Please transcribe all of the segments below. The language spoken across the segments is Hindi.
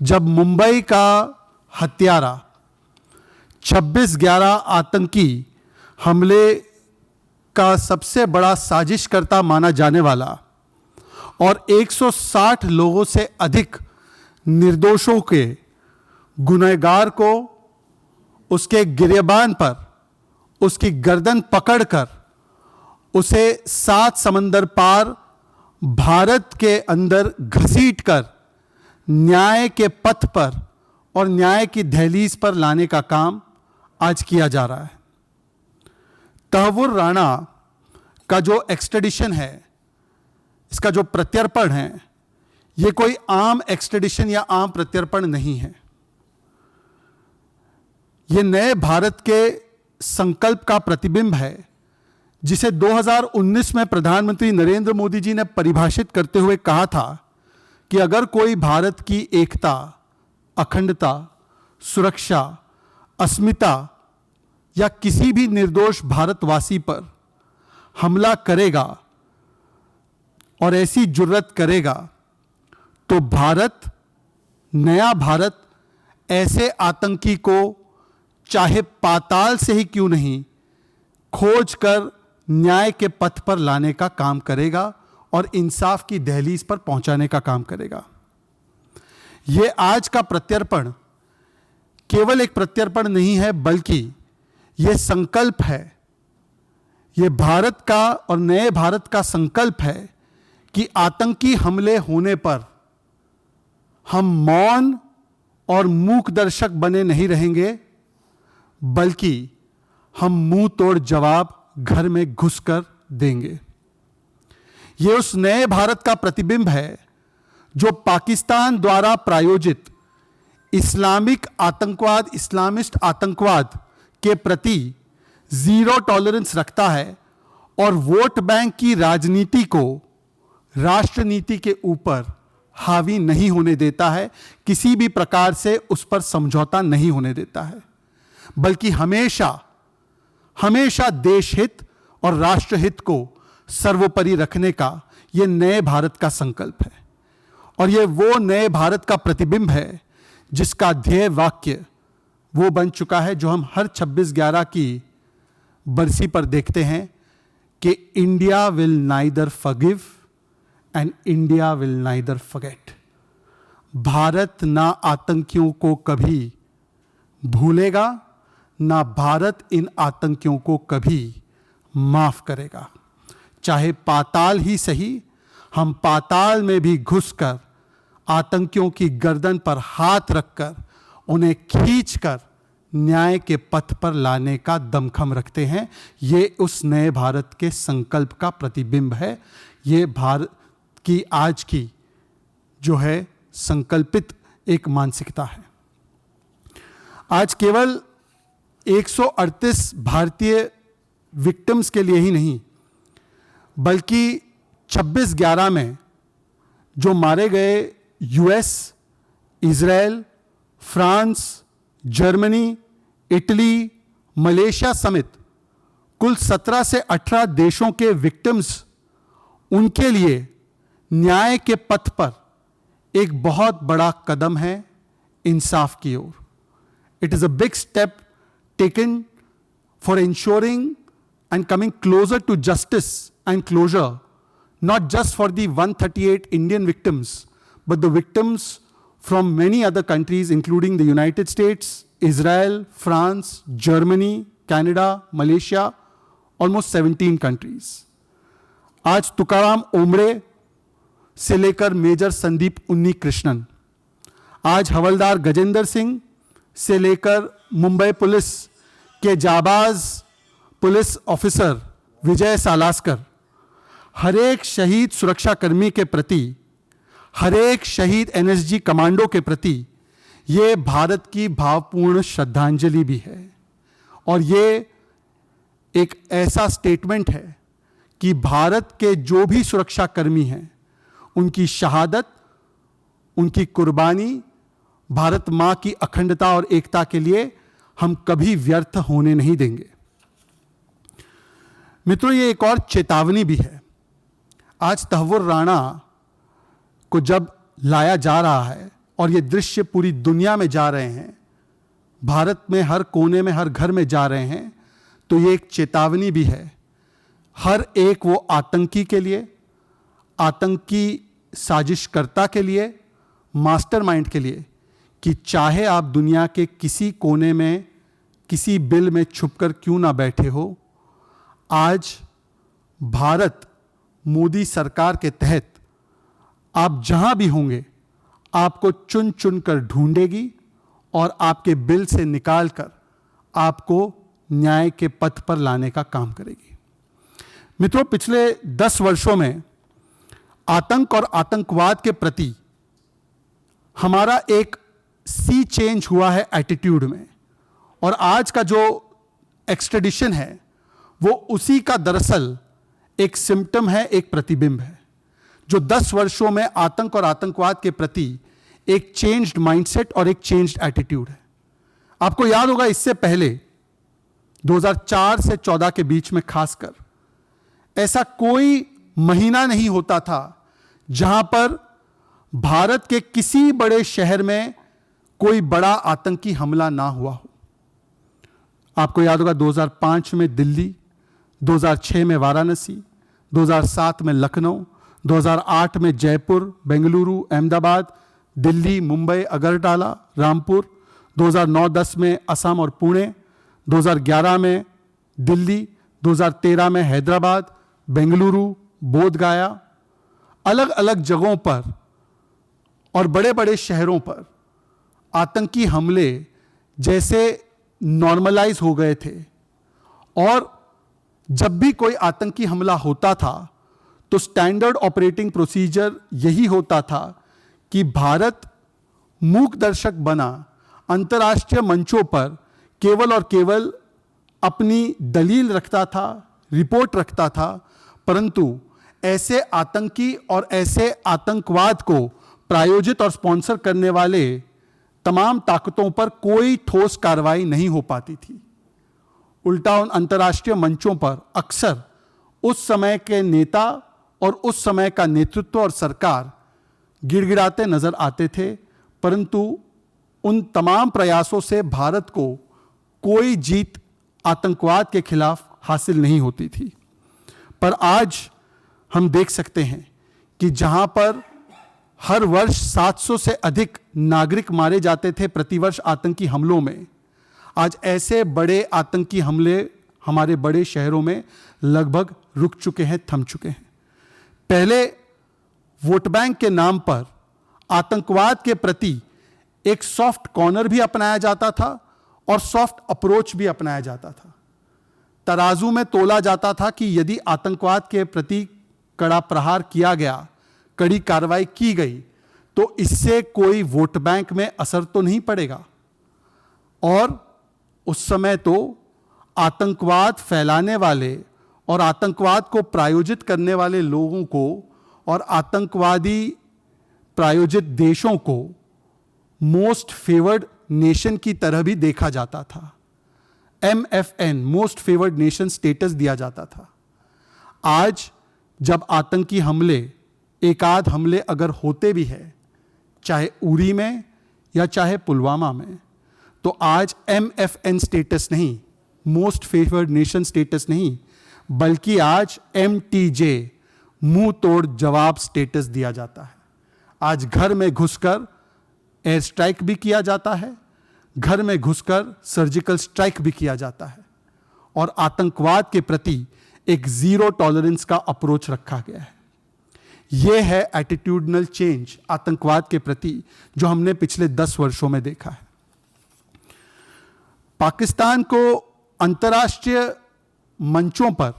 जब मुंबई का हत्यारा 26/11 आतंकी हमले का सबसे बड़ा साजिशकर्ता माना जाने वाला और 160 लोगों से अधिक निर्दोषों के गुनहगार को उसके गिरेबान पर उसकी गर्दन पकड़कर उसे 7 समंदर पार भारत के अंदर घसीटकर न्याय के पथ पर और न्याय की दहलीज पर लाने का काम आज किया जा रहा है। तहव्वुर राणा का जो एक्सट्रेडिशन है, इसका जो प्रत्यर्पण है, यह कोई आम एक्सट्रेडिशन या आम प्रत्यर्पण नहीं है। यह नए भारत के संकल्प का प्रतिबिंब है जिसे 2019 में प्रधानमंत्री नरेंद्र मोदी जी ने परिभाषित करते हुए कहा था कि अगर कोई भारत की एकता, अखंडता, सुरक्षा, अस्मिता या किसी भी निर्दोष भारतवासी पर हमला करेगा और ऐसी जुर्रत करेगा तो भारत, नया भारत, ऐसे आतंकी को चाहे पाताल से ही क्यों नहीं खोज कर न्याय के पथ पर लाने का काम करेगा और इंसाफ की दहलीज पर पहुंचाने का काम करेगा। यह आज का प्रत्यर्पण केवल एक प्रत्यर्पण नहीं है, बल्कि यह संकल्प है, यह भारत का और नए भारत का संकल्प है कि आतंकी हमले होने पर हम मौन और मूक दर्शक बने नहीं रहेंगे, बल्कि हम मुंह तोड़ जवाब घर में घुसकर देंगे। यह उस नए भारत का प्रतिबिंब है जो पाकिस्तान द्वारा प्रायोजित इस्लामिक आतंकवाद, इस्लामिस्ट आतंकवाद के प्रति जीरो टॉलरेंस रखता है और वोट बैंक की राजनीति को राष्ट्र नीति के ऊपर हावी नहीं होने देता है, किसी भी प्रकार से उस पर समझौता नहीं होने देता है, बल्कि हमेशा हमेशा देश हित और राष्ट्र हित को सर्वोपरि रखने का यह नए भारत का संकल्प है। और यह वो नए भारत का प्रतिबिंब है जिसका ध्येय वाक्य वो बन चुका है जो हम हर 26/11 की बरसी पर देखते हैं कि India will neither forgive and India will neither forget. Bharat ना आतंकियों को कभी भूलेगा, ना भारत इन आतंकियों को कभी माफ करेगा। चाहे पाताल ही सही, हम पाताल में भी घुसकर आतंकियों की गर्दन पर हाथ रखकर उन्हें खींचकर न्याय के पथ पर लाने का दमखम रखते हैं। ये उस नए भारत के संकल्प का प्रतिबिंब है। ये भारत की आज की जो है संकल्पित एक मानसिकता है। आज केवल 138 भारतीय विक्टिम्स के लिए ही नहीं, बल्कि 26/11 में जो मारे गए US, Israel, France, Germany, Italy, Malaysia समेत कुल 17 से 18 देशों के विक्टिम्स, उनके लिए न्याय के पथ पर एक बहुत बड़ा कदम है इंसाफ की ओर। It is a big step taken for ensuring and coming closer to justice and closure, not just for the 138 Indian victims, but the victims from many other countries, including the United States, Israel, France, Germany, Canada, Malaysia, almost 17 countries. आज तुकाराम ओमड़े से लेकर मेजर संदीप उन्नी कृष्णन, आज हवलदार गजेंद्र सिंह से लेकर मुंबई पुलिस के जाबाज पुलिस ऑफिसर विजय सालास्कर, हर एक शहीद सुरक्षाकर्मी के प्रति, हर एक शहीद एनएसजी कमांडो के प्रति ये भारत की भावपूर्ण श्रद्धांजलि भी है। और ये एक ऐसा स्टेटमेंट है कि भारत के जो भी सुरक्षाकर्मी हैं, उनकी शहादत, उनकी कुर्बानी भारत मां की अखंडता और एकता के लिए हम कभी व्यर्थ होने नहीं देंगे। मित्रों, ये एक और चेतावनी भी है। आज तहव्वुर राणा को जब लाया जा रहा है और ये दृश्य पूरी दुनिया में जा रहे हैं, भारत में हर कोने में, हर घर में जा रहे हैं, तो ये एक चेतावनी भी है हर एक वो आतंकी के लिए, आतंकी साजिशकर्ता के लिए, मास्टरमाइंड के लिए, कि चाहे आप दुनिया के किसी कोने में, किसी बिल में छुपकर क्यों ना बैठे हो, आज भारत मोदी सरकार के तहत आप जहां भी होंगे आपको चुन चुन कर ढूंढेगी और आपके बिल से निकालकर आपको न्याय के पथ पर लाने का काम करेगी। मित्रों, पिछले 10 वर्षों में आतंक और आतंकवाद के प्रति हमारा एक सी चेंज हुआ है एटीट्यूड में, और आज का जो एक्सट्रेडिशन है वो उसी का दरअसल एक सिम्टम है, एक प्रतिबिंब है, जो 10 वर्षों में आतंक और आतंकवाद के प्रति एक चेंज्ड माइंडसेट और एक चेंज्ड एटीट्यूड है। आपको याद होगा, इससे पहले 2004 से 14 के बीच में खासकर ऐसा कोई महीना नहीं होता था जहां पर भारत के किसी बड़े शहर में कोई बड़ा आतंकी हमला ना हुआ हो। आपको याद होगा 2005 में दिल्ली, 2006 में वाराणसी, 2007 में लखनऊ, 2008 में जयपुर, बेंगलुरु, अहमदाबाद, दिल्ली, मुंबई, अगरतला, रामपुर, 2009-10 में असम और पुणे, 2011 में दिल्ली, 2013 में हैदराबाद, बेंगलुरु, बोधगया, अलग अलग जगहों पर और बड़े बड़े शहरों पर आतंकी हमले जैसे नॉर्मलाइज हो गए थे। और जब भी कोई आतंकी हमला होता था तो स्टैंडर्ड ऑपरेटिंग प्रोसीजर यही होता था कि भारत मूक दर्शक बना अंतर्राष्ट्रीय मंचों पर केवल और केवल अपनी दलील रखता था, रिपोर्ट रखता था, परंतु ऐसे आतंकी और ऐसे आतंकवाद को प्रायोजित और स्पॉन्सर करने वाले तमाम ताकतों पर कोई ठोस कार्रवाई नहीं हो पाती थी। उल्टा उन अंतर्राष्ट्रीय मंचों पर अक्सर उस समय के नेता और उस समय का नेतृत्व और सरकार गिड़गिड़ाते नजर आते थे, परंतु उन तमाम प्रयासों से भारत को कोई जीत आतंकवाद के खिलाफ हासिल नहीं होती थी। पर आज हम देख सकते हैं कि जहां पर हर वर्ष 700 से अधिक नागरिक मारे जाते थे प्रतिवर्ष आतंकी हमलों में, आज ऐसे बड़े आतंकी हमले हमारे बड़े शहरों में लगभग रुक चुके हैं, थम चुके हैं। पहले वोट बैंक के नाम पर आतंकवाद के प्रति एक सॉफ्ट कॉर्नर भी अपनाया जाता था और सॉफ्ट अप्रोच भी अपनाया जाता था। तराजू में तोला जाता था कि यदि आतंकवाद के प्रति कड़ा प्रहार किया गया, कड़ी कार्रवाई की गई, तो इससे कोई वोट बैंक में असर तो नहीं पड़ेगा। और उस समय तो आतंकवाद फैलाने वाले और आतंकवाद को प्रायोजित करने वाले लोगों को और आतंकवादी प्रायोजित देशों को मोस्ट फेवर्ड नेशन की तरह भी देखा जाता था। MFN, most favoured nation status दिया जाता था। आज जब आतंकी हमले, एकाध हमले अगर होते भी है, चाहे उरी में या चाहे पुलवामा में, तो आज MFN स्टेटस नहीं, मोस्ट फेवर्ड नेशन स्टेटस नहीं, बल्कि आज MTJ, मुंह तोड़ जवाब स्टेटस दिया जाता है। आज घर में घुसकर एयर स्ट्राइक भी किया जाता है, घर में घुसकर सर्जिकल स्ट्राइक भी किया जाता है, और आतंकवाद के प्रति एक जीरो टॉलरेंस का अप्रोच रखा गया है। यह है एटीट्यूडनल चेंज आतंकवाद के प्रति जो हमने पिछले 10 वर्षों में देखा है। पाकिस्तान को अंतर्राष्ट्रीय मंचों पर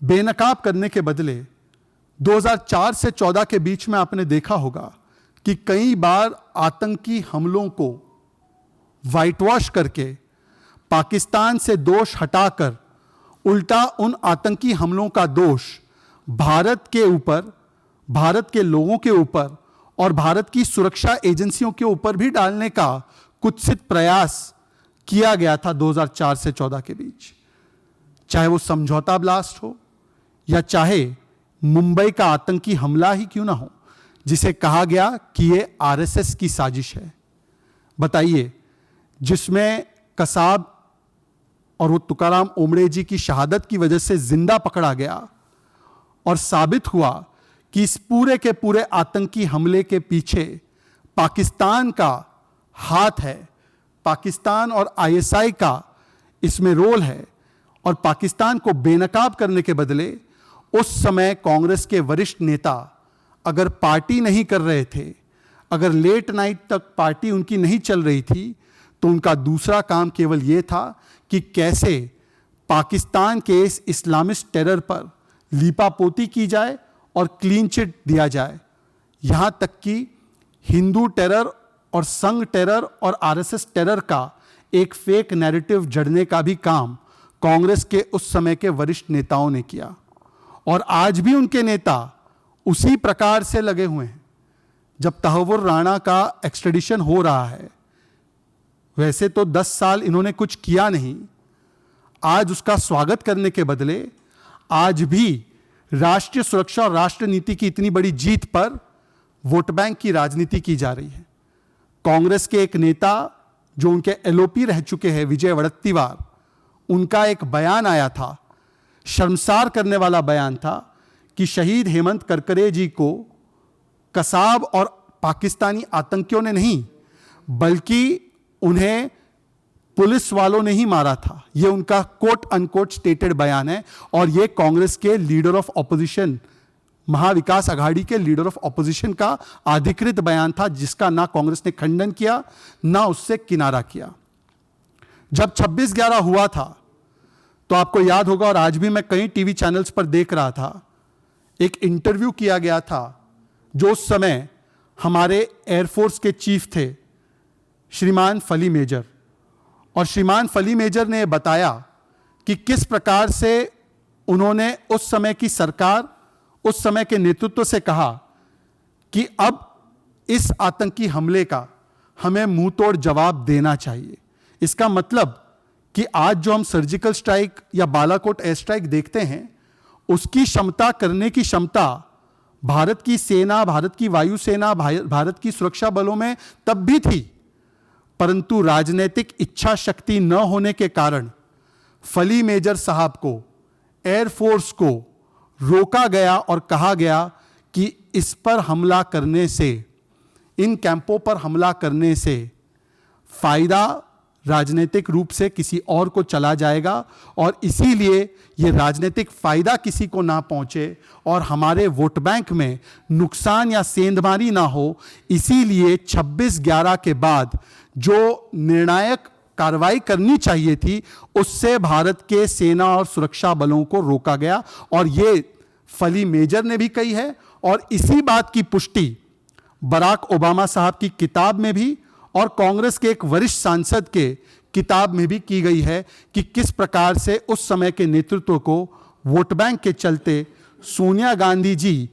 बेनकाब करने के बदले 2004 से 14 के बीच में आपने देखा होगा कि कई बार आतंकी हमलों को व्हाइट वॉश करके पाकिस्तान से दोष हटाकर उल्टा उन आतंकी हमलों का दोष भारत के ऊपर, भारत के लोगों के ऊपर और भारत की सुरक्षा एजेंसियों के ऊपर भी डालने का कुत्सित प्रयास किया गया था 2004 से 14 के बीच। चाहे वो समझौता ब्लास्ट हो या चाहे मुंबई का आतंकी हमला ही क्यों ना हो, जिसे कहा गया कि ये आरएसएस की साजिश है। बताइए, जिसमें कसाब और वो तुकाराम ओमड़े जी की शहादत की वजह से जिंदा पकड़ा गया और साबित हुआ कि इस पूरे के पूरे आतंकी हमले के पीछे पाकिस्तान का हाथ है, पाकिस्तान और आईएसआई का इसमें रोल है। और पाकिस्तान को बेनकाब करने के बदले उस समय कांग्रेस के वरिष्ठ नेता अगर पार्टी नहीं कर रहे थे, अगर लेट नाइट तक पार्टी उनकी नहीं चल रही थी, तो उनका दूसरा काम केवल यह था कि कैसे पाकिस्तान के इस इस्लामिस्ट टेरर पर लीपापोती की जाए और क्लीन चिट दिया जाए। यहां तक कि हिंदू टेरर और संघ टेरर और आरएसएस टेरर का एक फेक नैरेटिव जड़ने का भी काम कांग्रेस के उस समय के वरिष्ठ नेताओं ने किया। और आज भी उनके नेता उसी प्रकार से लगे हुए हैं। जब तहव्वुर राणा का एक्सट्रेडिशन हो रहा है, वैसे तो 10 साल इन्होंने कुछ किया नहीं, आज उसका स्वागत करने के बदले आज भी राष्ट्रीय सुरक्षा और राष्ट्र नीति की इतनी बड़ी जीत पर वोट बैंक की राजनीति की जा रही है। कांग्रेस के एक नेता जो उनके एलओपी रह चुके हैं, विजय वड़त्तीवार, उनका एक बयान आया था, शर्मसार करने वाला बयान था कि शहीद हेमंत करकरे जी को कसाब और पाकिस्तानी आतंकियों ने नहीं, बल्कि उन्हें पुलिस वालों ने ही मारा था। यह उनका कोट अनकोट स्टेटेड बयान है। और यह कांग्रेस के leader of opposition, Mahavikas Aghadi के लीडर ऑफ ऑपोजिशन का अधिकृत बयान था, जिसका ना कांग्रेस ने खंडन किया ना उससे किनारा किया। जब 26/11 हुआ था तो आपको याद होगा, और आज भी मैं कई टीवी चैनल्स पर देख रहा था, एक इंटरव्यू किया गया था जो उस समय हमारे एयरफोर्स के चीफ थे, श्रीमान फली मेजर। और श्रीमान फली मेजर ने बताया कि किस प्रकार से उन्होंने उस समय की सरकार, उस समय के नेतृत्व से कहा कि अब इस आतंकी हमले का हमें मुंह तोड़ जवाब देना चाहिए। इसका मतलब कि आज जो हम सर्जिकल स्ट्राइक या बालाकोट एयर स्ट्राइक देखते हैं, उसकी क्षमता करने की क्षमता भारत की सेना, भारत की वायुसेना, भारत की सुरक्षा बलों में तब भी थी, परंतु राजनीतिक इच्छा शक्ति न होने के कारण फली मेजर साहब को, एयरफोर्स को रोका गया और कहा गया कि इस पर हमला करने से, इन कैंपों पर हमला करने से फायदा राजनीतिक रूप से किसी और को चला जाएगा, और इसीलिए यह राजनीतिक फायदा किसी को ना पहुंचे और हमारे वोट बैंक में नुकसान या सेंधमारी ना हो, इसीलिए 26/11 के बाद जो निर्णायक कार्रवाई करनी चाहिए थी, उससे भारत के सेना और सुरक्षा बलों को रोका गया। और यह फली मेजर ने भी कही है, और इसी बात की पुष्टि बराक ओबामा साहब की किताब में भी और कांग्रेस के एक वरिष्ठ सांसद के किताब में भी की गई है कि किस प्रकार से उस समय के नेतृत्व को वोट बैंक के चलते सोनिया गांधी जी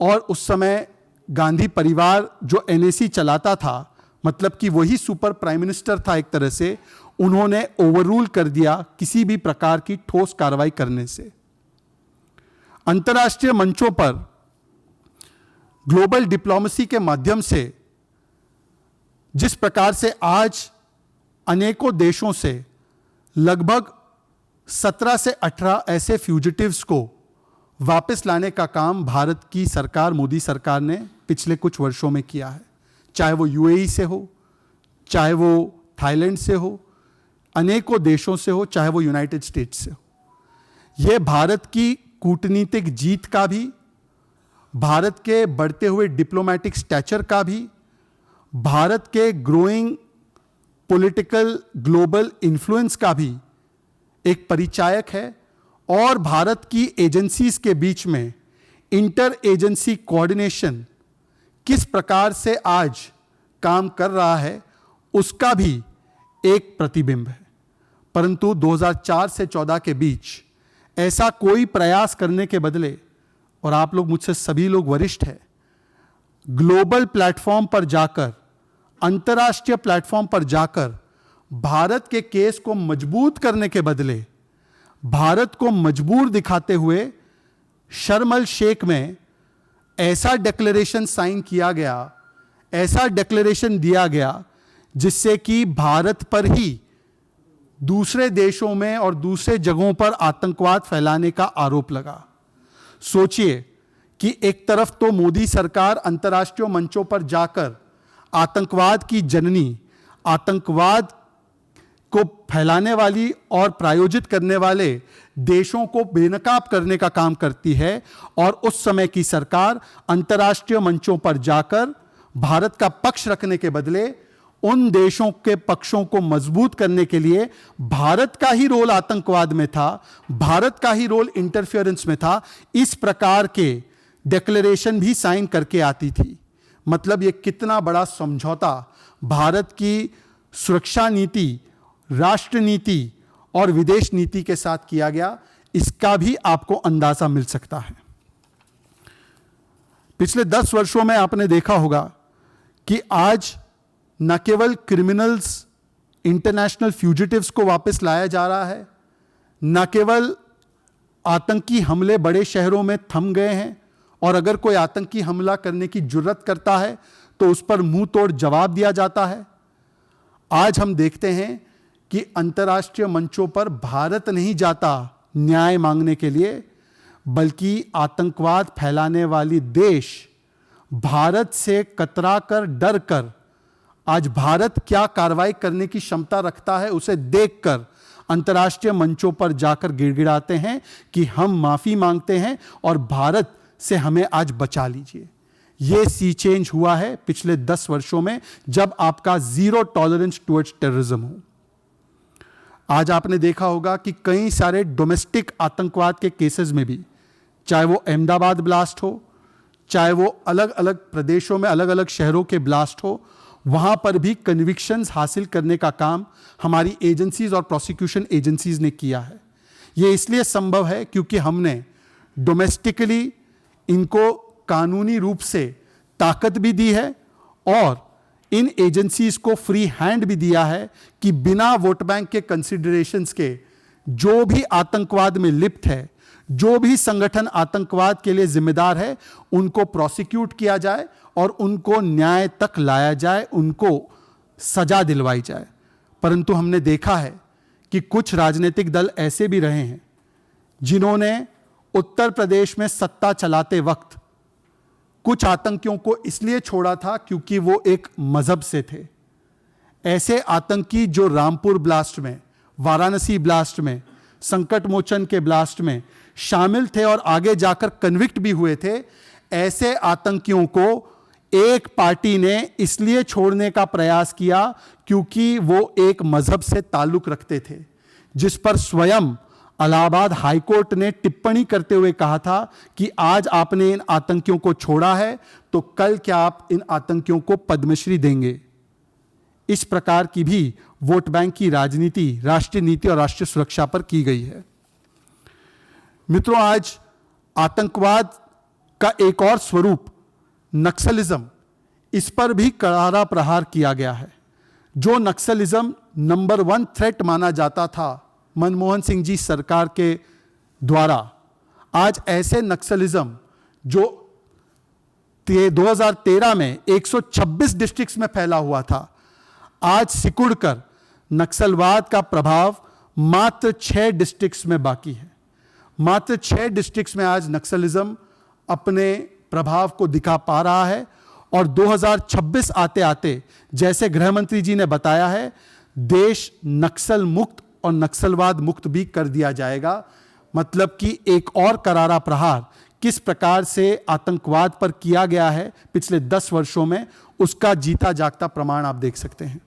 और उस समय गांधी परिवार जो एनएसी चलाता था, मतलब कि वही सुपर प्राइम मिनिस्टर था एक तरह से, उन्होंने ओवररूल कर दिया किसी भी प्रकार की ठोस कार्रवाई करने से। अंतर्राष्ट्रीय मंचों पर ग्लोबल डिप्लोमेसी के माध्यम से जिस प्रकार से आज अनेकों देशों से लगभग 17 से 18 ऐसे फ्यूजिटिव्स को वापस लाने का काम भारत की सरकार, मोदी सरकार ने पिछले कुछ वर्षों में किया है, चाहे वो यूएई से हो, चाहे वो थाईलैंड से हो, अनेकों देशों से हो, चाहे वो यूनाइटेड स्टेट्स से हो। यह भारत की कूटनीतिक जीत का भी, भारत के बढ़ते हुए डिप्लोमेटिक स्टैचर का भी, भारत के ग्रोइंग पॉलिटिकल ग्लोबल इन्फ्लुएंस का भी एक परिचायक है। और भारत की एजेंसीज के बीच में इंटर एजेंसी कोऑर्डिनेशन किस प्रकार से आज काम कर रहा है, उसका भी एक प्रतिबिंब है। परंतु 2004 से 14 के बीच ऐसा कोई प्रयास करने के बदले, और आप लोग मुझसे सभी लोग वरिष्ठ हैं, ग्लोबल प्लेटफॉर्म पर जाकर, अंतर्राष्ट्रीय प्लेटफॉर्म पर जाकर भारत के केस को मजबूत करने के बदले भारत को मजबूर दिखाते हुए शर्म अल शेख में ऐसा डिक्लेरेशन साइन किया गया, ऐसा डिक्लेरेशन दिया गया जिससे कि भारत पर ही दूसरे देशों में और दूसरे जगहों पर आतंकवाद फैलाने का आरोप लगा। सोचिए कि एक तरफ तो मोदी सरकार अंतर्राष्ट्रीय मंचों पर जाकर आतंकवाद की जननी, आतंकवाद को फैलाने वाली और प्रायोजित करने वाले देशों को बेनकाब करने का काम करती है, और उस समय की सरकार अंतर्राष्ट्रीय मंचों पर जाकर भारत का पक्ष रखने के बदले उन देशों के पक्षों को मजबूत करने के लिए भारत का ही रोल आतंकवाद में था, भारत का ही रोल इंटरफेरेंस में था, इस प्रकार के डिक्लेरेशन भी साइन करके आती थी। मतलब ये कितना बड़ा समझौता भारत की सुरक्षा नीति, राष्ट्र नीति और विदेश नीति के साथ किया गया, इसका भी आपको अंदाजा मिल सकता है। पिछले 10 वर्षों में आपने देखा होगा कि आज न केवल क्रिमिनल्स, इंटरनेशनल फ्यूजिटिव्स को वापस लाया जा रहा है, न केवल आतंकी हमले बड़े शहरों में थम गए हैं, और अगर कोई आतंकी हमला करने की जुर्रत करता है तो उस पर मुंह तोड़ जवाब दिया जाता है। आज हम देखते हैं कि अंतर्राष्ट्रीय मंचों पर भारत नहीं जाता न्याय मांगने के लिए, बल्कि आतंकवाद फैलाने वाली देश भारत से कतरा कर, डर कर, आज भारत क्या कार्रवाई करने की क्षमता रखता है उसे देखकर अंतर्राष्ट्रीय मंचों पर जाकर गिड़गिड़ाते हैं कि हम माफी मांगते हैं और भारत से हमें आज बचा लीजिए। यह सी चेंज हुआ है पिछले 10 वर्षों में, जब आपका जीरो टॉलरेंस टुवर्ड्स टेररिज्म हो। आज आपने देखा होगा कि कई सारे डोमेस्टिक आतंकवाद के केसेस में भी, चाहे वो अहमदाबाद ब्लास्ट हो, चाहे वो अलग अलग प्रदेशों में अलग अलग शहरों के ब्लास्ट हो, वहां पर भी कन्विक्शंस हासिल करने का काम हमारी एजेंसीज और प्रोसिक्यूशन एजेंसीज ने किया है। ये इसलिए संभव है क्योंकि हमने डोमेस्टिकली इनको कानूनी रूप से ताकत भी दी है और इन एजेंसीज को फ्री हैंड भी दिया है कि बिना वोट बैंक के कंसिडरेशंस के जो भी आतंकवाद में लिप्त है, जो भी संगठन आतंकवाद के लिए जिम्मेदार है, उनको प्रोसिक्यूट किया जाए और उनको न्याय तक लाया जाए, उनको सजा दिलवाई जाए। परंतु हमने देखा है कि कुछ राजनीतिक दल ऐसे भी रहे हैं जिन्होंने उत्तर प्रदेश में सत्ता चलाते वक्त कुछ आतंकियों को इसलिए छोड़ा था क्योंकि वो एक मजहब से थे। ऐसे आतंकी जो रामपुर ब्लास्ट में, वाराणसी ब्लास्ट में, संकट मोचन के ब्लास्ट में शामिल थे और आगे जाकर कन्विक्ट भी हुए थे, ऐसे आतंकियों को एक पार्टी ने इसलिए छोड़ने का प्रयास किया क्योंकि वो एक मजहब से ताल्लुक रखते थे, जिस पर स्वयं इलाहाबाद हाईकोर्ट ने टिप्पणी करते हुए कहा था कि आज आपने इन आतंकियों को छोड़ा है तो कल क्या आप इन आतंकियों को पद्मश्री देंगे। इस प्रकार की भी वोट बैंक की राजनीति राष्ट्रीय नीति और राष्ट्रीय सुरक्षा पर की गई है। मित्रों, आज आतंकवाद का एक और स्वरूप नक्सलिज्म, इस पर भी करारा प्रहार किया गया है। जो नक्सलिज्म नंबर 1 थ्रेट माना जाता था मनमोहन सिंह जी सरकार के द्वारा, आज ऐसे नक्सलिज्म जो 2013 में 126 डिस्ट्रिक्ट्स में फैला हुआ था, आज सिकुड़कर नक्सलवाद का प्रभाव मात्र 6 डिस्ट्रिक्ट्स में बाकी है। मात्र 6 डिस्ट्रिक्ट्स में आज नक्सलिज्म अपने प्रभाव को दिखा पा रहा है और 2026 आते आते, जैसे गृह मंत्री जी ने बताया है, देश नक्सल मुक्त और नक्सलवाद मुक्त भी कर दिया जाएगा। मतलब कि एक और करारा प्रहार किस प्रकार से आतंकवाद पर किया गया है पिछले 10 वर्षों में, उसका जीता जागता प्रमाण आप देख सकते हैं।